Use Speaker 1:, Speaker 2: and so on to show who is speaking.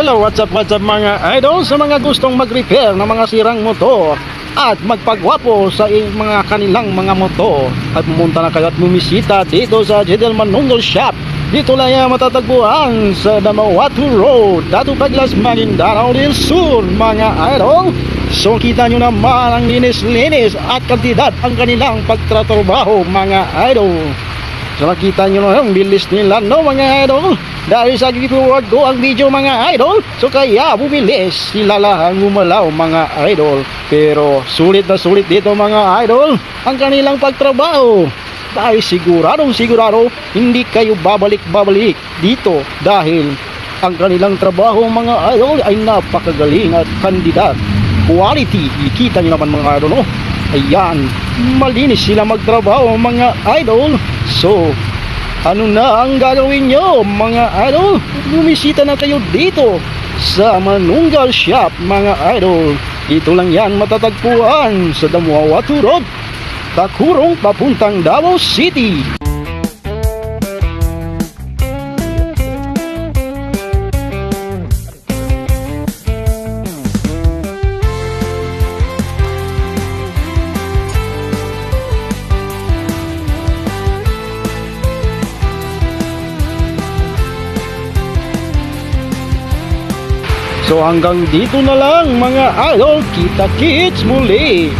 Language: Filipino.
Speaker 1: Hello, what's up mga idol? Sa mga gustong mag-repair ng mga sirang motor at magpagwapo sa mga kanilang mga motor, at pumunta na kayo at bumisita dito sa Jedel Manunggal Shop. Dito lang yan matatagpuan sa Damawatu Road, Datu Paglas, Maguindanao del Sur mga idol. So kita nyo naman ang linis-linis at kantidad ang kanilang pagtratrabaho mga idol. So nakita nyo na ang bilis nila no mga idol. Dahil sa forward ko ang video mga idol, so kaya bumilis sila lang gumalaw mga idol. Pero sulit na sulit dito mga idol ang kanilang pagtrabaho. Dahil sigurado hindi kayo babalik-babalik dito dahil ang kanilang trabaho mga idol ay napakagaling at kandidat quality. Ikita nyo naman mga idol no? Ayan, malinis sila magtrabaho mga idol. So ano na ang gagawin nyo mga idol? Bumisita na kayo dito sa Manunggal Shop mga idol. Dito lang yan matatagpuan sa Damawatu Road, Takurong papuntang Davao City. So hanggang dito na lang mga idol. Kita-kits muli.